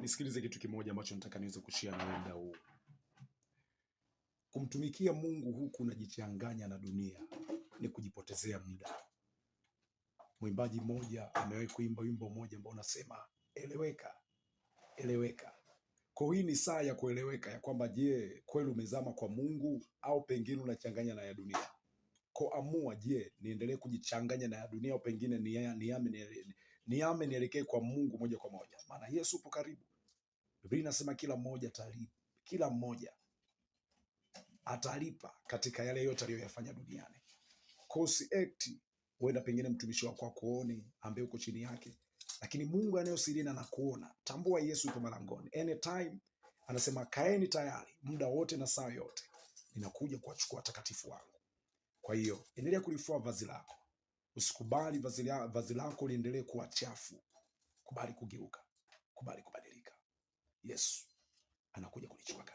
Nisikilize kitu kimoja ambacho nataka niweze kushare na wewe muda huu. Kumtumikia Mungu huku unajichanganya na dunia ni kujipotezea muda. Mwimbaji mmoja amewahi kuimba wimbo mmoja ambao unasema eleweka, eleweka. Kwa hii ni saa ya kueleweka ya kwamba je, kweli umezama kwa Mungu au pengine unachanganya na ya dunia. Kwa amua, je, niendelee kujichanganya na ya dunia au pengine niame nielekee kwa Mungu moja kwa moja. Maana Yesu upo karibu. Biblia inasema kila mmoja atalipa katika yale yote aliyoyafanya duniani. Kosi ekti, huenda pengine mtumishi wako akuone ambaye uko chini yake, lakini Mungu anayosirini anakuona. Tambua Yesu yupo malangoni. Anytime anasema kaeni tayari, muda wote na saa yote ninakuja kuwachukua watakatifu wangu. Kwa hiyo endelea kulifua vazi lako. Usikubali vazi lako liendelee kuwa chafu. Kubali kugeuka, kubali kubadilika. Yesu anakuja kulichukua.